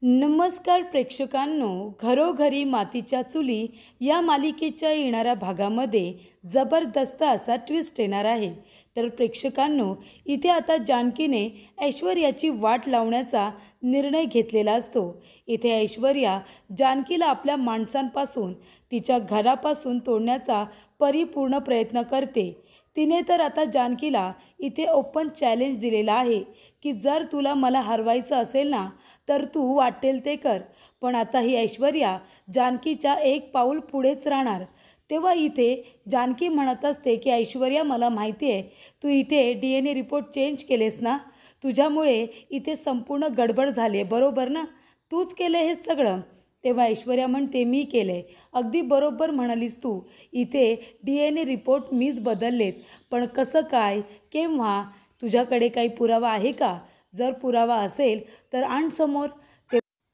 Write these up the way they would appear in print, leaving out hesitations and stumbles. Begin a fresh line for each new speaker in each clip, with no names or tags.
नमस्कार प्रेक्षकांनो, घरोघरी मातीच्या चुली या मालिकेच्या येणाऱ्या भागामध्ये जबरदस्त असा ट्विस्ट येणार आहे. तर प्रेक्षकांनो, इथे आता जानकीने ऐश्वर्याची वाट लावण्याचा निर्णय घेतलेला असतो. इथे ऐश्वर्या जानकीला आपल्या माणसांपासून, तिच्या घरापासून तोडण्याचा परिपूर्ण प्रयत्न करते. तिने तर आता जानकीला इथे ओपन चॅलेंज दिलेला आहे की जर तुला मला हरवायचं असेल ना, तर तू वाटेल ते कर. पण आता ही ऐश्वर्या जानकीच्या एक पाऊल पुढेच राहणार. तेव्हा इथे जानकी म्हणत असते की ऐश्वर्या, मला माहिती आहे तू इथे DNA रिपोर्ट चेंज केलेस ना, तुझ्यामुळे इथे संपूर्ण गडबड झाली आहे, बरोबर ना? तूच केलं हे सगळं. तेव्हा ऐश्वर्या म्हणते, मी केले. अगदी बरोबर म्हणालीस तू. इथे DNA रिपोर्ट मीच बदललेत. पण कसं काय, केव्हा? तुझ्याकडे काही पुरावा आहे का? जर पुरावा असेल तर आण समोर.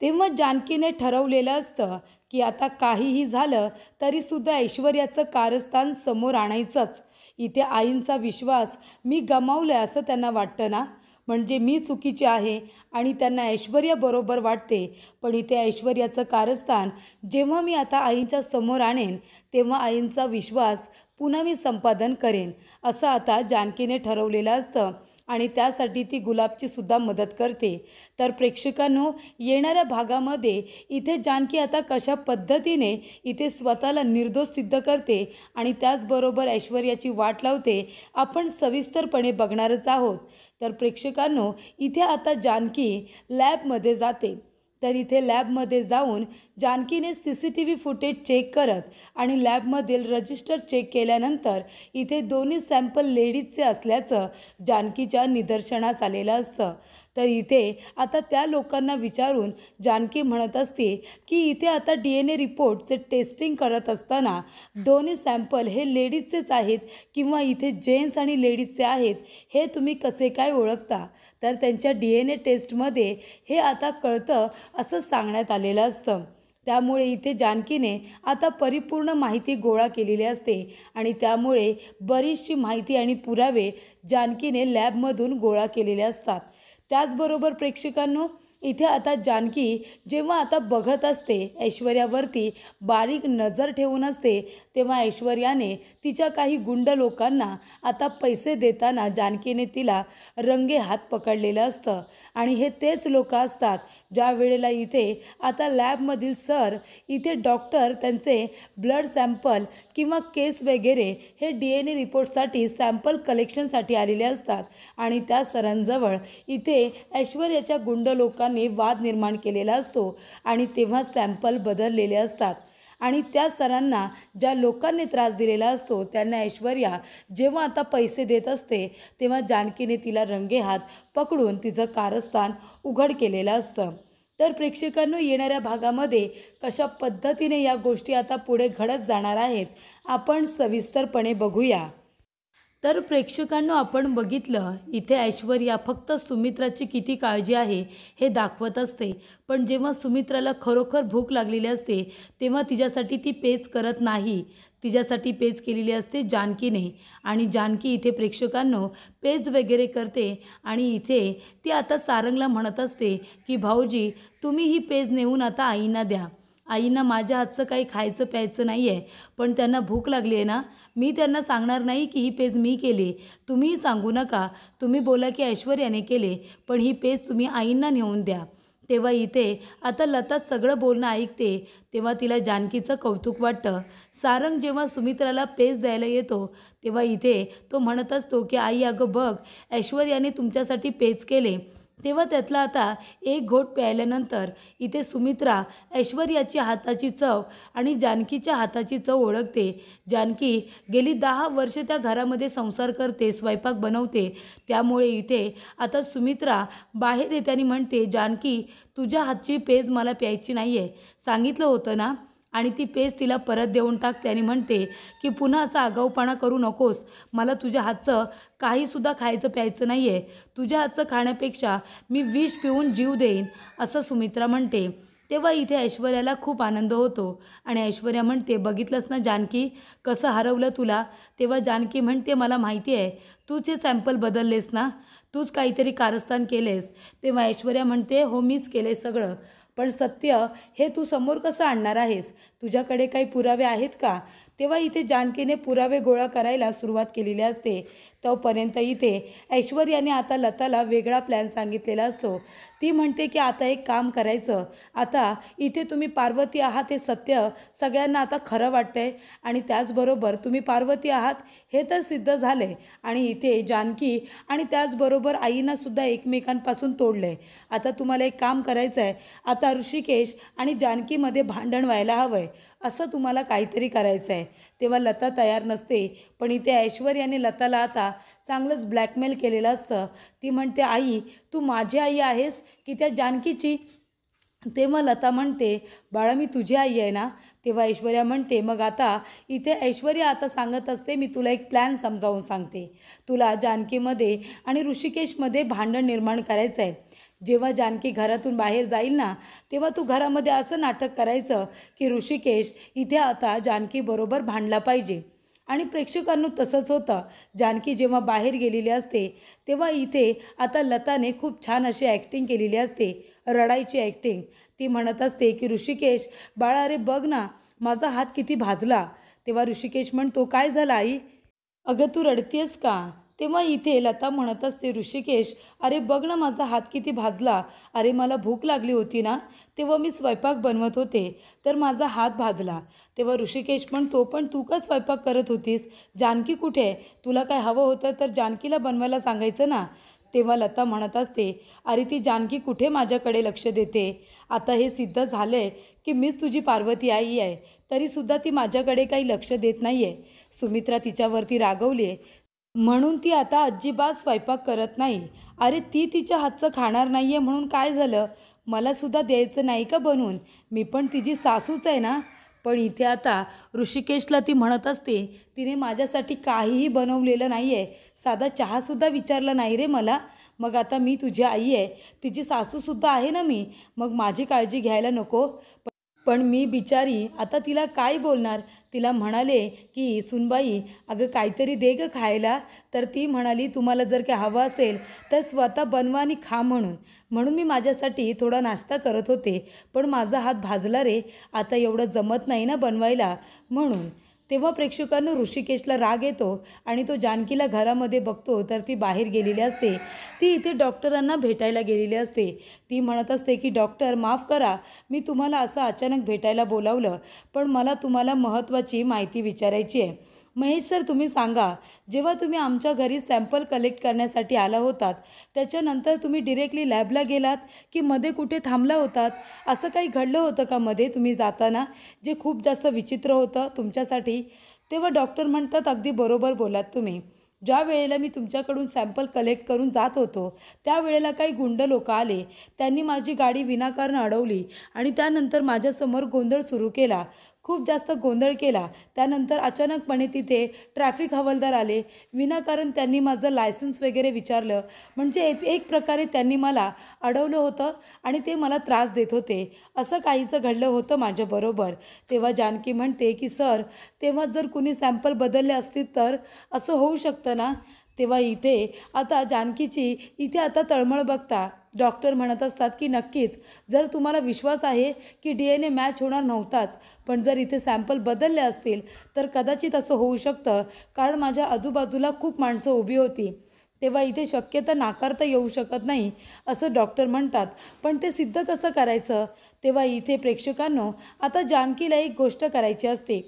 तेव्हा जानकीने ठरवलेलं असतं की आता काहीही झालं तरीसुद्धा ऐश्वर्याचं कारस्थान समोर आणायचंच. इथे आईंचा विश्वास मी गमावलं आहे असं त्यांना वाटतं ना, म्हणजे मी चुकीची आहे आणि त्यांना ऐश्वर्या बरोबर वाटते. पण इथे ऐश्वर्याचं कारस्थान जेव्हा मी आता आईंच्या समोर आणेन तेव्हा आईंचा विश्वास पुन्हा मी संपादन करेन, असं आता जानकीने ठरवलेलं असतं. आणि त्यासाठी ती गुलाबची सुद्धा मदत करते. तर प्रेक्षकांनो, येणाऱ्या भागामध्ये इथे जानकी आता कशा पद्धतीने इथे स्वतःला निर्दोष सिद्ध करते आणि त्याचबरोबर ऐश्वर्याची वाट लावते, आपण सविस्तरपणे बघणारच आहोत. तर प्रेक्षकांनो, इथे आता जानकी लॅबमध्ये जाते. तर इथे लॅबमध्ये जाऊन जानकीने CCTV फुटेज चेक करत आणि लॅबमधील रजिस्टर चेक केल्यानंतर इथे दोन्ही सॅम्पल लेडीजचे असल्याचं जानकीच्या निदर्शनास आलेलं असतं. तर इथे आता त्या लोकांना विचारून जानकी म्हणत असते की इथे आता DNA रिपोर्टचे टेस्टिंग करत असताना दोन्ही सॅम्पल हे लेडीजचेच आहेत किंवा इथे जेंट्स आणि लेडीजचे आहेत, हे तुम्ही कसे काय ओळखता? तर त्यांच्या DNA टेस्टमध्ये हे आता कळतं असं सांगण्यात आलेलं असतं. त्यामुळे इथे जानकीने आता परिपूर्ण माहिती गोळा केलेली असते आणि त्यामुळे बरीचशी माहिती आणि पुरावे जानकीने लॅबमधून गोळा केलेले असतात. त्याचबरोबर प्रेक्षकांनो, इथे आता जानकी जेव्हा आता बघत असते, ऐश्वर्यावरती बारीक नजर ठेवून असते, तेव्हा ऐश्वर्याने तिच्या काही गुंड लोकांना आता पैसे देताना जानकीने तिला रंगेहात पकडलेलं असतं. आणि हे तेच लोक असतात ज्या वेळेला इथे आता लॅबमधील सर, इथे डॉक्टर त्यांचे ब्लड सॅम्पल किंवा केस वगैरे हे DNA रिपोर्टसाठी सॅम्पल कलेक्शनसाठी आलेले असतात. आणि त्या सरांजवळ इथे ऐश्वर्याच्या गुंड लोकांनी वाद निर्माण केलेला असतो आणि तेव्हा सॅम्पल बदललेले असतात. आणि त्या सरांना ज्या लोकांनी त्रास दिलेला असतो त्यांना ऐश्वर्या जेव्हा आता पैसे देत असते तेव्हा जानकीने तिला रंगेहात पकडून तिचं कारस्थान उघड केलेलं असतं. तर प्रेक्षकांनो, येणाऱ्या भागामध्ये कशा पद्धतीने या गोष्टी आता पुढे घडत जाणार आहेत आपण सविस्तरपणे बघूया. तर प्रेक्षकांनो, आपण बघितलं इथे ऐश्वर्या फक्त सुमित्राची किती काळजी आहे हे दाखवत असते. पण जेव्हा सुमित्राला खरोखर भूक लागलेली असते तेव्हा तिच्यासाठी ती पेज करत नाही. तिच्यासाठी पेज केलेली असते जानकीने. आणि जानकी इथे प्रेक्षकांनो पेज वगैरे करते आणि इथे ती आता सारंगला म्हणत असते की भाऊजी, तुम्ही ही पेज नेऊन आता आईंना द्या. आईंना माझ्या हातचं काही खायचं प्यायचं नाही आहे, पण त्यांना भूक लागली आहे ना, मी त्यांना सांगणार नाही की ही पेज मी केली. तुम्हीही सांगू नका. तुम्ही बोला की ऐश्वर्याने केले, पण ही पेज तुम्ही आईंना नेऊन द्या. तेव्हा इथे आता लता सगळं बोलणं ऐकते. तेव्हा तिला जानकीचं कौतुक वाटतं. सारंग जेव्हा सुमित्राला पेज द्यायला येतो तेव्हा इथे तो म्हणत असतो की आई, अगं बघ, ऐश्वर्याने तुमच्यासाठी पेज केले. तेव्हा त्यातला आता एक घोट प्यायल्यानंतर इथे सुमित्रा ऐश्वर्याची हाताची चव आणि जानकीच्या हाताची चव ओळखते. जानकी गेली 10 वर्ष त्या घरामध्ये संसार करते, स्वयंपाक बनवते. त्यामुळे इथे आता सुमित्रा बाहेर येते आणि म्हणते, जानकी, तुझ्या हातची पेज मला प्यायची नाही आहे, सांगितलं होतं ना. आणि ती पेज तिला परत देऊन टाकते आणि म्हणते की पुन्हा असा आगाऊपणा करू नकोस. मला तुझ्या हातचं काहीसुद्धा खायचं प्यायचं नाही आहे. तुझ्या हातचं खाण्यापेक्षा मी विष पिऊन जीव देईन, असं सुमित्रा म्हणते. तेव्हा इथे ऐश्वर्याला खूप आनंद होतो आणि ऐश्वर्या म्हणते, बघितलंस ना जानकी, कसं हरवलं तुला. तेव्हा जानकी म्हणते, मला माहिती आहे, तूच हे सॅम्पल बदललेस ना, तूच काहीतरी कारस्थान केलेस. तेव्हा ऐश्वर्या म्हणते, हो मीच केले सगळं. पण सत्य हे तू समोर कसं आणणार आहेस? तुझ्याकडे काही पुरावे आहेत का? तेव्हा इथे जानकीने पुरावे गोळा करायला सुरुवात केलेली असते. तोपर्यंत इथे ऐश्वर्याने आता लताला वेगळा प्लॅन सांगितलेला असतो. ती म्हणते की आता एक काम करायचं, आता इथे तुम्ही पार्वती आहात हे सत्य सगळ्यांना आता खरं वाटतंय आणि त्याचबरोबर तुम्ही पार्वती आहात हे तर सिद्ध झालं आहे आणि इथे जानकी आणि त्याचबरोबर आईनासुद्धा एकमेकांपासून तोडलं आहे. आता तुम्हाला एक काम करायचं आहे, आता ऋषिकेश आणि जानकीमध्ये भांडण व्हायला हवं आहे, असं तुम्हाला काहीतरी करायचं आहे. तेव्हा लता तयार नसते, पण इथे ऐश्वर्याने लताला आता चांगलंच ब्लॅकमेल केलेलं असतं. ती म्हणते, आई तू माझी आई आहेस की त्या जानकीची? तेव्हा लता म्हणते, बाळा मी तुझी आई आहे ना? तेव्हा ऐश्वर्या म्हणते, मग आता इथे ऐश्वर्या आता सांगत असते, मी तुला एक प्लॅन समजावून सांगते. तुला जानकीमध्ये आणि ऋषिकेशमध्ये भांडण निर्माण करायचं आहे. जेव्हा जानकी घरातून बाहेर जाईल ना, तेव्हा तू घरामध्ये असं नाटक करायचं की ऋषिकेश इथे आता जानकीबरोबर भांडला पाहिजे. आणि प्रेक्षकांना तसंच होतं. जानकी जेव्हा बाहेर गेलेली असते तेव्हा इथे आता लताने खूप छान अशी ॲक्टिंग केलेली असते, रडायची ॲक्टिंग. ती म्हणत असते की ऋषिकेश बाळा अरे बघ ना, माझा हात किती भाजला. तेव्हा ऋषिकेश म्हणतो, काय झालं आई? अगं तू रडतेस का? तेव्हा इथे लता म्हणत असते, ऋषिकेश अरे बघ ना माझा हात किती भाजला. अरे मला भूक लागली होती ना, तेव्हा मी स्वयंपाक बनवत होते तर माझा हात भाजला. तेव्हा ऋषिकेश म्हणतो, पण तू का स्वयंपाक करत होतीस? जानकी कुठे आहे? तुला काय हवं होतं तर जानकीला बनवायला सांगायचं ना. तेव्हा लता म्हणत असते, अरे ती जानकी कुठे माझ्याकडे लक्ष देते. आता हे सिद्ध झालं आहे की मीच तुझी पार्वती आई आहे, तरीसुद्धा ती माझ्याकडे काही लक्ष देत नाही आहे. सुमित्रा तिच्यावरती रागवली आहे म्हणून ती आता अजिबात स्वयंपाक करत नाही. अरे ती तिच्या हातचं खाणार नाही आहे म्हणून काय झालं? मलासुद्धा द्यायचं नाही का बनवून? मी पण तिची सासूच आहे ना. पण इथे आता ऋषिकेशला ती म्हणत असते, तिने माझ्यासाठी काहीही बनवलेलं नाही आहे, साधा चहासुद्धा विचारलं नाही रे मला. मग आता मी तुझी आई आहे, तिची सासूसुद्धा आहे ना मी, मग माझी काळजी घ्यायला नको? पण मी बिचारी आता तिला काय बोलणार? तिला म्हणाले की सुनबाई अगं काहीतरी दे गं खायला. तर ती म्हणाली, तुम्हाला जर काय हवं असेल तर स्वतः बनवा आणि खा म्हणून मी माझ्यासाठी थोडा नाश्ता करत होते, पण माझा हात भाजला रे, आता एवढं जमत नाही ना बनवायला म्हणून. तेव्हा प्रेक्षकांना ऋषिकेशला राग येतो आणि तो जानकीला घरामध्ये बघतो तर ती बाहेर गेलेली असते. ती इथे डॉक्टरांना भेटायला गेलेली असते. ती म्हणत असते की डॉक्टर माफ करा, मी तुम्हाला असं अचानक भेटायला बोलावलं, पण मला तुम्हाला महत्त्वाची माहिती विचारायची आहे. महेश सर तुम्ही सांगा, जेव्हा तुम्ही आमच्या घरी सॅम्पल कलेक्ट करण्यासाठी आला होतात त्याच्यानंतर तुम्ही डिरेक्टली लॅबला गेलात की मध्ये कुठे थांबला होतात? असं काही घडलं होतं का मध्ये तुम्ही जाताना, जे खूप जास्त विचित्र होतं तुमच्यासाठी? तेव्हा डॉक्टर म्हणतात, अगदी बरोबर बोलात तुम्ही. ज्या वेळेला मी तुमच्याकडून सॅम्पल कलेक्ट करून जात होतो त्यावेळेला काही गुंड लोक आले, त्यांनी माझी गाडी विनाकारण अडवली आणि त्यानंतर माझ्यासमोर गोंधळ सुरू केला, खूप जास्त गोंधळ केला. त्यानंतर अचानकपणे तिथे ट्रॅफिक हवालदार आले, विनाकारण त्यांनी माझं लायसन्स वगैरे विचारलं, म्हणजे एक प्रकारे त्यांनी मला अडवलं होतं आणि ते मला त्रास देत होते. असं काहीसं घडलं होतं माझ्याबरोबर. तेव्हा जानकी म्हणते की सर तेव्हा जर कुणी सॅम्पल बदलले असतील तर असं होऊ शकतं ना. तेव्हा इथे आता जानकीची इथे आता तळमळ बघता डॉक्टर म्हणत असतात की नक्कीच, जर तुम्हाला विश्वास आहे की DNA मॅच होणार नव्हताच, पण जर इथे सॅम्पल बदलले असतील तर कदाचित असं होऊ शकतं, कारण माझ्या आजूबाजूला खूप माणसं उभी होती. तेव्हा इथे शक्यता नाकारता येऊ शकत नाही असं डॉक्टर म्हणतात. पण ते सिद्ध कसं करायचं? तेव्हा इथे प्रेक्षकांनो आता जानकीला एक गोष्ट करायची असते.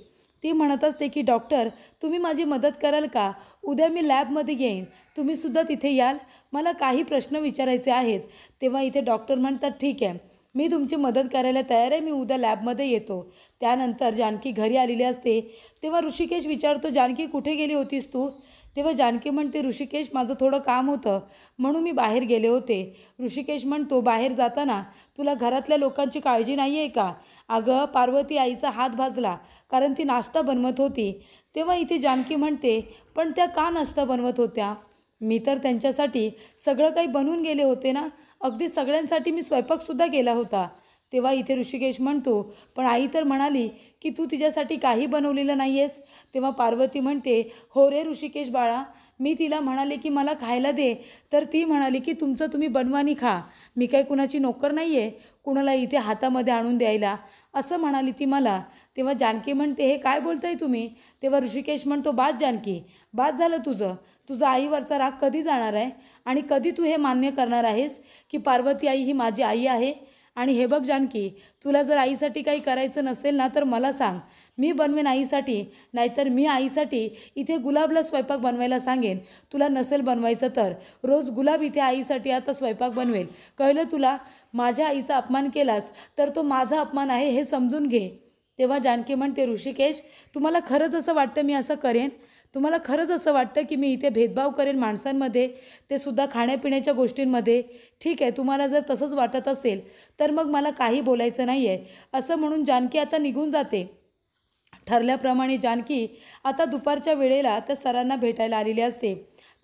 ती म्हणत असते की डॉक्टर तुम्ही माझी मदत कराल का? उद्या मी लॅबमध्ये येईन, तुम्हीसुद्धा तिथे याल, मला काही प्रश्न विचारायचे आहेत. तेव्हा इथे डॉक्टर म्हणतात, ठीक आहे मी तुमची मदत करायला तयार आहे, मी उद्या लॅबमध्ये येतो. त्यानंतर जानकी घरी आलेली असते. तेव्हा ऋषिकेश विचारतो, जानकी कुठे गेली होतीस तू? तेव्हा जानकी म्हणते, ऋषिकेश माझं थोडं काम होतं म्हणून मी बाहेर गेले होते. ऋषिकेश म्हणतो, बाहेर जाताना तुला घरातल्या लोकांची काळजी नाही आहे का? अगं पार्वती आईचा हात भाजला कारण ती नाश्ता बनवत होती. तेव्हा इथे जानकी म्हणते, पण त्या का नाश्ता बनवत होत्या? मी तर त्यांच्यासाठी सगळं काही बनवून गेले होते ना, अगदी सगळ्यांसाठी मी स्वयंपाकसुद्धा केला होता. तेव्हा इथे ऋषिकेश म्हणतो, पण आई तर म्हणाली की तू तिच्यासाठी काही बनवलेलं नाही आहेस. तेव्हा पार्वती म्हणते, हो रे ऋषिकेश बाळा, मी तिला म्हणाले की मला खायला दे, तर ती म्हणाली की तुमचं तुम्ही बनवानी खा, मी काही कुणाची नोकर नाही आहे कुणाला इथे हातामध्ये आणून द्यायला, असं म्हणाली ती मला. तेव्हा जानकी म्हणते हे काय बोलताय तुम्ही? तेव्हा ऋषिकेश म्हणतो बास जानकी, बास झालं तुझं, तुझा आईवरचा राग कधी जाणार आहे आणि कधी तू हे मान्य करणार आहेस की पार्वती आई ही माझी आई आहे? आणि हे बघ जानकी, तुला जर आईसाठी काही करायचं नसेल ना तर मला सांग, मी बनवेन आईसाठी, नाहीतर मी आईसाठी इथे गुलाबला स्वयंपाक बनवायला सांगेन. तुला नसेल बनवायचं तर रोज गुलाब इथे आईसाठी आता स्वयंपाक बनवेल, कळलं तुला? माझ्या आईचा अपमान केलास तर तो माझा अपमान आहे हे समजून घे. तेव्हा जानकी म्हणते ऋषिकेश, तुम्हाला खरंच असं वाटतं मी असं करेन? तुम्हाला खरंच असं वाटतं की मी इथे भेदभाव करेन माणसांमध्ये, ते सुद्धा खाण्यापिण्याच्या गोष्टींमध्ये? ठीक आहे, तुम्हाला जर तसंच वाटत असेल तर मग मला काही बोलायचं नाही आहे, असं म्हणून जानकी आता निघून जाते. ठरल्याप्रमाणे जानकी आता दुपारच्या वेळेला त्या सरांना भेटायला आलेली असते.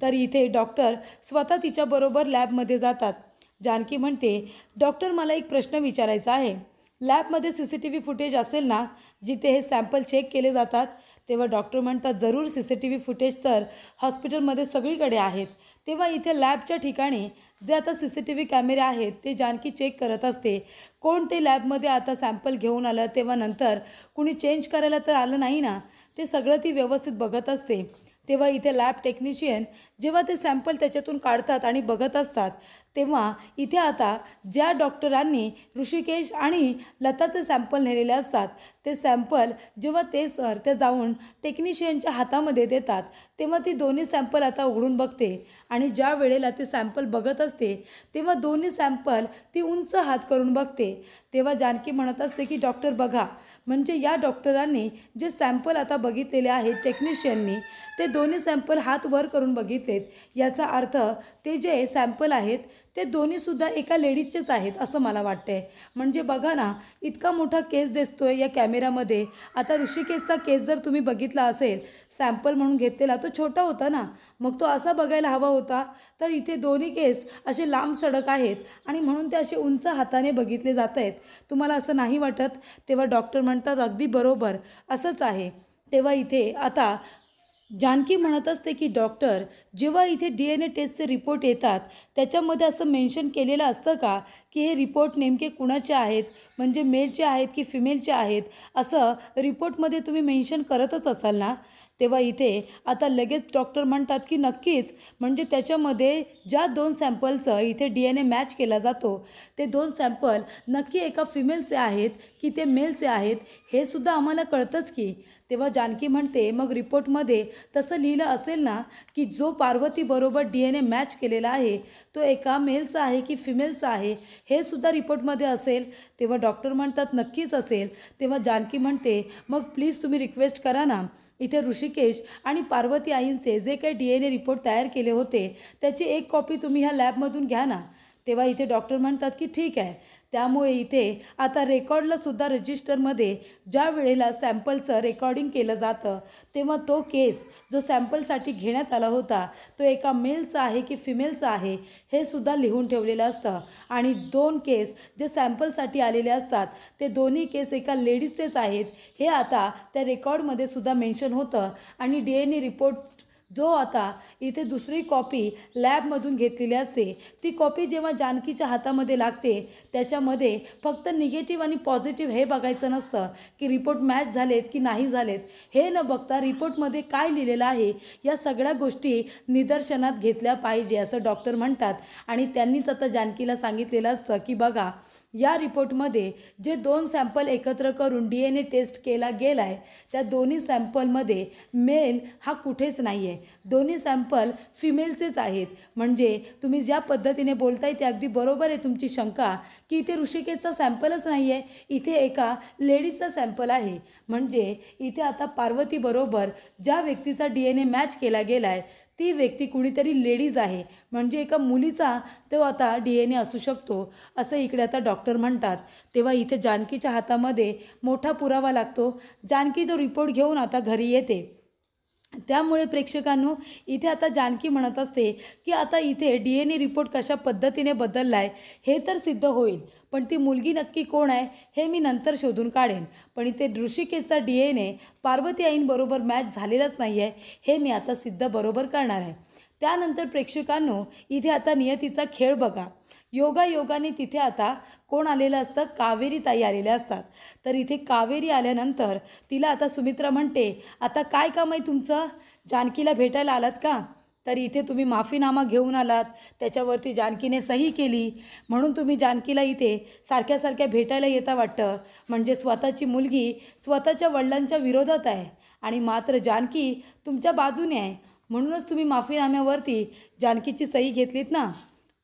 तर इथे डॉक्टर स्वतः तिच्याबरोबर लॅबमध्ये जातात. जानकी म्हणते डॉक्टर, मला एक प्रश्न विचारायचा आहे. लॅबमध्ये CCTV फुटेज असेल ना जिथे हे सॅम्पल चेक केले जातात? तेव्हा डॉक्टर म्हणतात जरूर, CCTV फुटेज तर हॉस्पिटलमध्ये सगळीकडे आहेत. तेव्हा इथे लॅबच्या ठिकाणी जे आता CCTV कॅमेरे आहेत ते जानकी चेक करत असते. कोण ते लॅबमध्ये आता सॅम्पल घेऊन आलं, तेव्हा नंतर कुणी चेंज करायला तर आलं नाही ना, ते सगळं ती व्यवस्थित बघत असते. तेव्हा इथे लॅब टेक्निशियन जेव्हा ते सॅम्पल त्याच्यातून काढतात आणि बघत असतात, तेव्हा इथे आता ज्या डॉक्टरांनी ऋषिकेश आणि लताचे सॅम्पल नेलेले असतात ते सॅम्पल जेव्हा ते सर ते जाऊन टेक्निशियनच्या हातामध्ये देतात, तेव्हा ती दोन्ही सॅम्पल आता उघडून बघते. आणि ज्या वेळेला ते सॅम्पल बघत असते तेव्हा दोन्ही सॅम्पल ती उंच हात करून बघते. तेव्हा जानकी म्हणत असते की डॉक्टर बघा, म्हणजे या डॉक्टरांनी जे सॅम्पल आता बघितलेले आहेत टेक्निशियननी, ते दोन्ही सॅम्पल हात वर करून बघितलेत. याचा अर्थ ते जे सॅम्पल आहेत ते दोन्हीसुद्धा एका लेडीजचेच आहेत असं मला वाटतंय. म्हणजे बघा ना, इतका मोठा केस दिसतोय या कॅमेरामध्ये. आता ऋषिकेशचा केस जर तुम्ही बघितला असेल, सॅम्पल म्हणून घेतलेला तो छोटा होता ना, मग तो असा बघायला हवा होता. तर इथे दोन्ही केस असे लांब सडक आहेत आणि म्हणून ते असे उंच हाताने बघितले जात आहेत. तुम्हाला असं नाही वाटत? तेव्हा डॉक्टर म्हणतात अगदी बरोबर, असंच आहे. तेव्हा इथे आता जानकी म्हणत असते की डॉक्टर, जेव्हा इथे DNA टेस्टचे रिपोर्ट येतात त्याच्यामध्ये असं मेन्शन केलेलं असतं का की हे रिपोर्ट नेमके कुणाचे आहेत, म्हणजे मेलचे आहेत की फिमेलचे आहेत, असं रिपोर्टमध्ये तुम्ही मेन्शन करतच असाल ना? तेव्हा इथे आता लगेच डॉक्टर म्हणतात की नक्कीच, म्हणजे त्याच्यामध्ये ज्या 2 सॅम्पलचं इथे DNA मॅच केला जातो ते 2 सॅम्पल नक्की एका फिमेलचे आहेत की ते मेलचे आहेत हे सुद्धा आम्हाला कळतंच की. तेव्हा जानकी म्हणते मग रिपोर्टमध्ये तसं लिहिलं असेल ना की जो पार्वतीबरोबर DNA मॅच केलेला आहे तो एका मेलचा आहे की फिमेलचा आहे, हे सुद्धा रिपोर्टमध्ये असेल? तेव्हा डॉक्टर म्हणतात नक्कीच असेल. तेव्हा जानकी म्हणते मग प्लीज तुम्ही रिक्वेस्ट करा ना, इथे ऋषिकेश आणि पार्वती आईंचे जे काही DNA रिपोर्ट तयार केले होते त्याची एक कॉपी तुम्ही ह्या लॅबमधून घ्या ना. तेव्हा इथे डॉक्टर म्हणतात की ठीक आहे. त्यामुळे इथे आता रेकॉर्डला सुद्धा रजिस्टरमध्ये ज्या वेळेला सॅम्पलचं रेकॉर्डिंग केलं जातं तेव्हा तो केस जो सॅम्पलसाठी घेण्यात आला होता तो एका मेलचा आहे की फिमेलचा आहे हे सुद्धा लिहून ठेवलेलं असतं. आणि 2 केस जे सॅम्पलसाठी आलेले असतात ते दोन्ही केस एका लेडीजचेच आहेत हे आता त्या रेकॉर्डमध्ये सुद्धा मेन्शन होतं. आणि DNA रिपोर्ट जो आता इथे दुसरी कॉपी लॅबमधून घेतलेली असते ती कॉपी जेव्हा जानकीच्या हातामध्ये लागते त्याच्यामध्ये फक्त निगेटिव्ह आणि पॉझिटिव्ह हे बघायचं नसतं की रिपोर्ट मॅच झालेत की नाही झालेत, हे न बघता रिपोर्टमध्ये काय लिहिलेलं आहे या सगळ्या गोष्टी निदर्शनात घेतल्या पाहिजे असं डॉक्टर म्हणतात. आणि त्यांनीच आता जानकीला सांगितलेलं असतं की बघा, या रिपोर्टमध्ये जे 2 सॅम्पल एकत्र करून DNA टेस्ट केला गेला आहे त्या दोन्ही सॅम्पलमध्ये मेल हा कुठेच नाही आहे, दोन्ही सॅम्पल फिमेलचेच आहेत. म्हणजे तुम्ही ज्या पद्धतीने बोलताय ते अगदी बरोबर आहे तुमची शंका की इथे ऋषिकेशचा सॅम्पलच नाही आहे, इथे एका लेडीजचा सॅम्पल आहे. म्हणजे इथे आता पार्वतीबरोबर ज्या व्यक्तीचा DNA मॅच केला गेला आहे ती व्यक्ती कुणीतरी लेडीज आहे, म्हणजे एका मुलीचा तो आता DNA असू शकतो असं इकडे आता डॉक्टर म्हणतात. तेव्हा इथे जानकीच्या हातामध्ये मोठा पुरावा लागतो. जानकी जो रिपोर्ट घेऊन आता घरी येते. त्यामुळे प्रेक्षकांनो इथे आता जानकी म्हणत असते की आता इथे DNA रिपोर्ट कशा पद्धतीने बदलला आहे हे तर सिद्ध होईल, पण ती मुलगी नक्की कोण आहे हे मी नंतर शोधून काढेन. पण इथे ऋषिकेशचा DNA पार्वती आईंबरोबर मॅच झालेलाच नाही आहे हे मी आता सिद्ध बरोबर करणार आहे. त्यानंतर प्रेक्षकांनो इथे आता नियतीचा खेळ बघा. योगायोगाने तिथे आता कोण आलेलं असतं, कावेरी ताई आलेल्या असतात. तर इथे कावेरी आल्यानंतर तिला आता सुमित्रा म्हणते, आता काय काम आहे तुमचं, जानकीला भेटायला आलात का? तर इथे तुम्ही माफीनामा घेऊन आलात, त्याच्यावरती जानकीने सही केली, म्हणून तुम्ही जानकीला इथे सारख्या सारख्या भेटायला येता वाटतं. म्हणजे स्वतःची मुलगी स्वतःच्या वडिलांच्या विरोधात आहे आणि मात्र जानकी तुमच्या बाजूने आहे, म्हणूनच तुम्ही माफीनाम्यावरती जानकीची सही घेतलीत ना.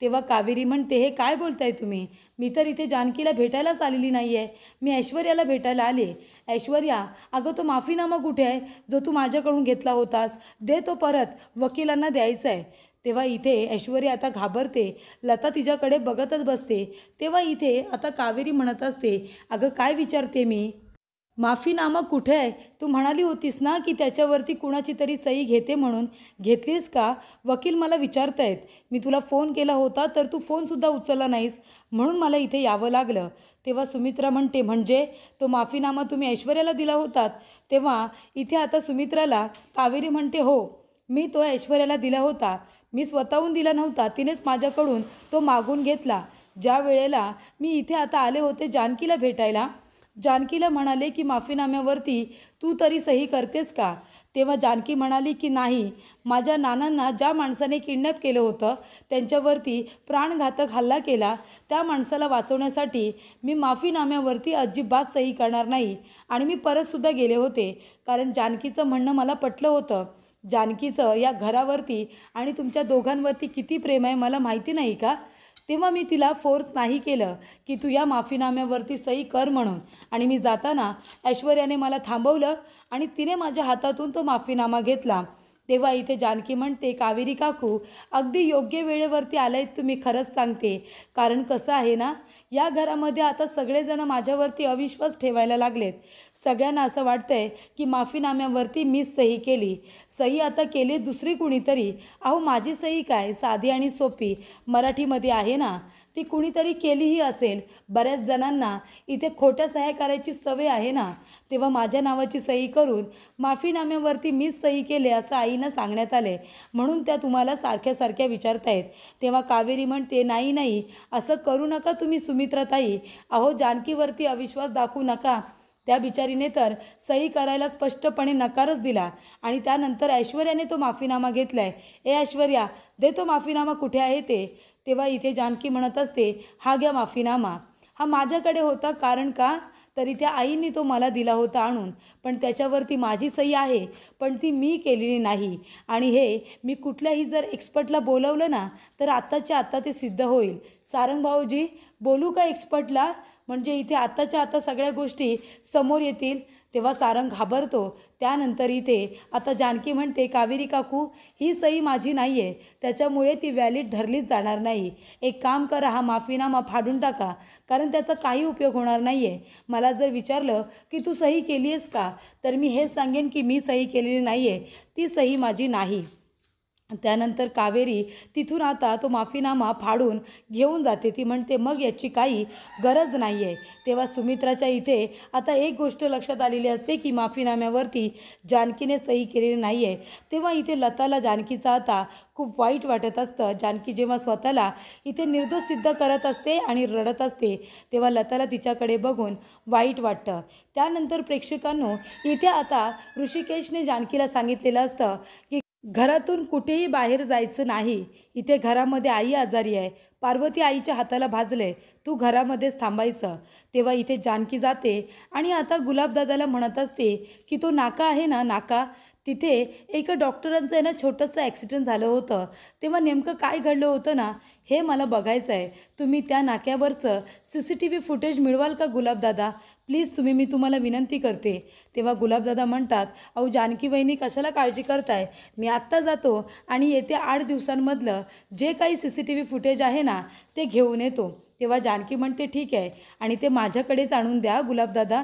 तेव्हा कावेरी म्हणते, हे काय बोलताय तुम्ही, मी तर इथे जानकीला भेटायलाच आलेली नाही आहे, मी ऐश्वर्याला भेटायला आले. ऐश्वर्या, अगं तो माफीनामा कुठे आहे जो तू माझ्याकडून घेतला होतास, दे तो परत, वकिलांना द्यायचा आहे. तेव्हा इथे ऐश्वर्या आता घाबरते, लता तिच्याकडे बघतच बसते. तेव्हा इथे आता कावेरी म्हणत असते, अगं काय विचारते मी, माफीनामा कुठे आहे, तू म्हणाली होतीस ना की त्याच्यावरती कुणाची तरी सही घेते म्हणून, घेतलीस का? वकील मला विचारतायत, मी तुला फोन केला होता तर तू फोनसुद्धा उचलला नाहीस, म्हणून मला इथे यावं लागलं. तेव्हा सुमित्रा म्हणते, म्हणजे तो माफीनामा तुम्ही ऐश्वर्याला दिला होतात? तेव्हा इथे आता सुमित्राला कावेरी म्हणते, हो मी तो ऐश्वर्याला दिला होता, मी स्वतःहून दिला नव्हता, तिनेच माझ्याकडून तो मागून घेतला. ज्या वेळेला मी इथे आता आले होते जानकीला भेटायला, जानकीला म्हणाले की माफीनाम्यावरती तू तरी सही करतेस का? तेव्हा जानकी म्हणाली की नाही, माझ्या नानांना ज्या माणसाने किडनॅप केलं होतं त्यांच्यावरती प्राणघातक हल्ला केला, त्या माणसाला वाचवण्यासाठी मी माफीनाम्यावरती अजिबात सही करणार नाही. आणि मी परतसुद्धा गेले होते, कारण जानकीचं म्हणणं मला पटलं होतं. जानकीचं या घरावरती आणि तुमच्या दोघांवरती किती प्रेम आहे मला माहिती नाही का? तेव्हा मी तिला फोर्स नाही केलं की तू या माफीनाम्यावरती सही कर म्हणून. आणि मी जाताना ऐश्वर्याने मला थांबवलं आणि तिने माझ्या हातातून तो माफीनामा घेतला. तेव्हा इथे जानकी म्हणते, कावेरी काकू अगदी योग्य वेळेवरती आलायत तुम्ही, खरंच सांगते. कारण कसं आहे ना, या घरामध्ये आता सगळेजण माझ्यावरती अविश्वास ठेवायला लागलेत. सगळ्यांना असं वाटतंय की माफीनाम्यावरती मीच सही केली. सही आता केली दुसरी कुणीतरी. अहो माझी सही काय, साधी आणि सोपी मराठीमध्ये आहे ना, ती कुणीतरी केलीही असेल. बऱ्याच जणांना इथे खोट्या सह्या करायची सवय आहे ना, तेव्हा माझ्या नावाची सही करून माफीनाम्यावरती मीच सही केले असं आईनं सांगण्यात आले, म्हणून त्या तुम्हाला सारख्या सारख्या विचारतायत. तेव्हा कावेरी म्हणते, नाही नाही असं करू नका तुम्ही सुमित्राताई, अहो जानकीवरती अविश्वास दाखवू नका. त्या बिचारीने तर सही करायला स्पष्टपणे नकारच दिला आणि त्यानंतर ऐश्वर्याने तो माफीनामा घेतलाय. ए ऐश्वर्या, दे तो माफीनामा, कुठे आहे ते? तेव्हा इथे जानकी म्हणत असते, हा घ्या माफीनामा, हा माझ्याकडे होता. कारण का, तरी त्या आईने तो मला दिला होता आणून, पण त्याच्यावरती माझी सही आहे, पण ती मी केलेली नाही. आणि हे मी कुठल्याही जर एक्सपर्टला बोलवलं ना तर आत्ताच्या आत्ता ते सिद्ध होईल. सारंग भाऊजी, बोलू का एक्सपर्टला, म्हणजे इथे आत्ताच्या आता सगळ्या गोष्टी समोर येतील. तेव्हा सारंग घाबरतो. त्यानंतर इथे आता जानकी म्हणते, कावेरी काकू ही सही माझी नाही आहे, त्याच्यामुळे ती व्हॅलिड धरलीच जाणार नाही. एक काम करा, हा माफीनामा फाडून टाका, कारण त्याचा काही उपयोग होणार नाही आहे. मला जर विचारलं की तू सही केली आहेस का, तर मी हेच सांगेन की मी सही केलेली नाही आहे, ती सही माझी नाही. त्यानंतर कावेरी तिथून आता तो माफीनामा फाडून घेऊन जाते. ती म्हणते, मग याची काही गरज नाही आहे. तेव्हा सुमित्राच्या इथे आता एक गोष्ट लक्षात आलेली असते की माफीनाम्यावरती जानकीने सही केलेली नाही आहे. तेव्हा इथे लताला जानकीचा आता खूप वाईट वाटत असतं. जानकी जेव्हा स्वतःला इथे निर्दोष सिद्ध करत असते आणि रडत असते, तेव्हा लताला तिच्याकडे बघून वाईट वाटतं. त्यानंतर प्रेक्षकांनो इथे आता ऋषिकेशने जानकीला सांगितलेलं असतं की घरातून कुठेही बाहेर जायचं नाही. इथे घरामध्ये आई आजारी आहे, पार्वती आईच्या हाताला भाजले, तू घरामध्येच थांबायचं. तेव्हा इथे जानकी जाते आणि आता गुलाबदादाला म्हणत असते की तो नाका आहे ना, नाका, तिथे एका डॉक्टरांचं आहे ना छोटंसं ॲक्सिडेंट झालं होतं, तेव्हा नेमकं काय घडलं होतं ना हे मला बघायचं आहे. तुम्ही त्या नाक्यावरचं CCTV फुटेज मिळवाल का गुलाबदादा, प्लीज, मी तुम्हाला विनंती करते. तेव्हा गुलाबदादा म्हणतात, अहो जानकी वहिनी कशाला काळजी करताय, मी आत्ता जातो आणि येत्या 8 दिवसांमधलं जे काही CCTV फुटेज आहे ना ते घेऊन येतो. तेव्हा जानकी म्हणते, ठीक आहे, आणि ते माझ्याकडेच आणून द्या गुलाबदादा.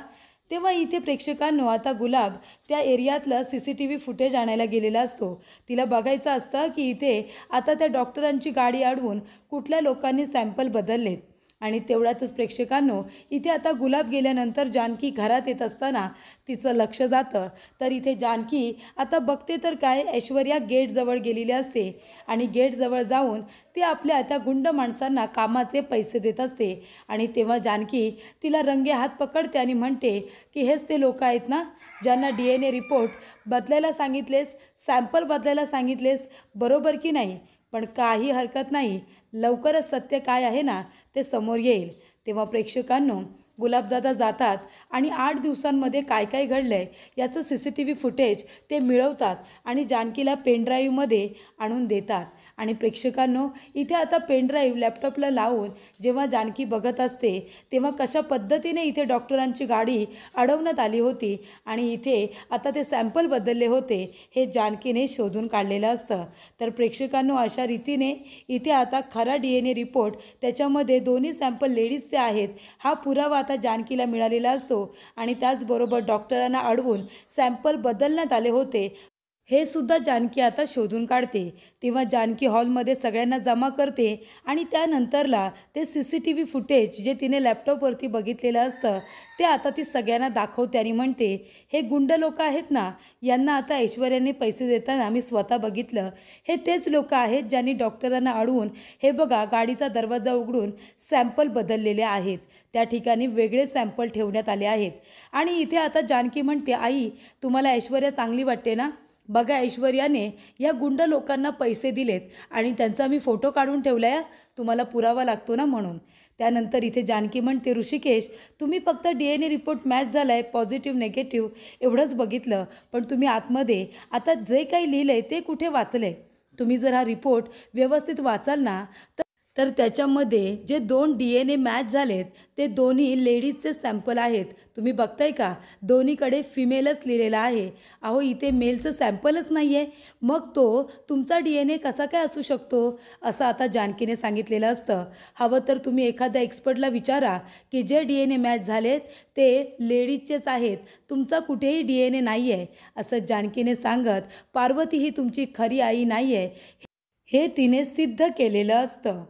तेव्हा इथे प्रेक्षकांनो आता गुलाब त्या एरियातलं CCTV फुटेज आणायला गेलेला असतो. तिला बघायचं असतं की इथे आता त्या डॉक्टरांची गाडी अडवून कुठल्या लोकांनी सॅम्पल बदललेत. आणि तेवढ्यातच प्रेक्षकांनो इथे आता गुलाब गेल्यानंतर जानकी घरात येत असताना तिचं लक्ष जातं, तर इथे जानकी आता बघते तर काय, ऐश्वर्या गेटजवळ गेलेली असते आणि गेटजवळ जाऊन ती आपल्या त्या गुंड माणसांना कामाचे पैसे देत असते. आणि तेव्हा जानकी तिला रंगे हात पकडते आणि म्हणते की हेच ते लोक आहेत ना ज्यांना DNA रिपोर्ट बदलायला सांगितलेस, सॅम्पल बदलायला सांगितलेस, बरोबर की नाही? पण काही हरकत नाही, लवकरच सत्य काय आहे ना ते समोर येईल. तेव्हा प्रेक्षकांनो गुलाबदादा जातात आणि 8 दिवसांमध्ये काय काय घडलं आहे याचं CCTV फुटेज ते मिळवतात आणि जानकीला पेनड्राईव्हमध्ये आणून देतात. आणि प्रेक्षकांनो इथे आता पेनड्राईव्ह लॅपटॉपला लावून जेव्हा जानकी बघत असते तेव्हा कशा पद्धतीने इथे डॉक्टरांची गाडी अडवण्यात आली होती आणि इथे आता ते सॅम्पल बदलले होते हे जानकीने शोधून काढलेलं असतं. तर प्रेक्षकांनो अशा रीतीने इथे आता खरा DNA रिपोर्ट त्याच्यामध्ये दोन्ही सॅम्पल लेडीजचे आहेत हा पुरावा आता जानकीला मिळालेला असतो. आणि त्याचबरोबर डॉक्टरांना अडवून सॅम्पल बदलण्यात आले होते हे सुद्धा जानकी आता शोधून काढते. तेव्हा जानकी हॉलमध्ये सगळ्यांना जमा करते आणि त्यानंतरला ते CCTV फुटेज जे तिने लॅपटॉपवरती बघितलेलं असतं ते आता ती सगळ्यांना दाखवते आणि म्हणते हे गुंड लोक आहेत ना, यांना आता ऐश्वर्याने पैसे देताना मी स्वतः बघितलं. हे तेच लोक आहेत ज्यांनी डॉक्टरांना अडवून हे बघा गाडीचा दरवाजा उघडून सॅम्पल बदललेले आहेत, त्या ठिकाणी वेगळे सॅम्पल ठेवण्यात आले आहेत. आणि इथे आता जानकी म्हणते आई तुम्हाला ऐश्वर्या चांगली वाटते ना, बघा ऐश्वर्याने या गुंड लोकांना पैसे दिलेत आणि त्यांचा मी फोटो काढून ठेवला आहे, तुम्हाला पुरावा लागतो ना म्हणून. त्यानंतर इथे जानकी म्हणते ऋषिकेश तुम्ही फक्त DNA रिपोर्ट मॅच झाला आहे पॉझिटिव्ह निगेटिव्ह एवढंच बघितलं, पण तुम्ही आतमध्ये आता जे काही लिहिलं आहे ते कुठे वाचलं आहे? तुम्ही जर हा रिपोर्ट व्यवस्थित वाचाल ना तर त्याच्यामध्ये जे 2 DNA मॅच झालेत ते दोन्ही लेडीजचे सॅम्पल आहेत. तुम्ही बघताय का दोन्हीकडे फिमेलच लिहिलेला आहे. अहो इथे मेलचं सॅम्पलच नाही आहे, मग तो तुमचा DNA कसा काय असू शकतो असं आता जानकीने सांगितलेलं असतं. हवं तर तुम्ही एखाद्या एक्सपर्टला विचारा की जे DNA मॅच झालेत ते लेडीजचेच आहेत, तुमचा कुठेही DNA नाही आहे असं जानकीने सांगत पार्वती ही तुमची खरी आई नाही आहे हे तिने सिद्ध केलेलं असतं.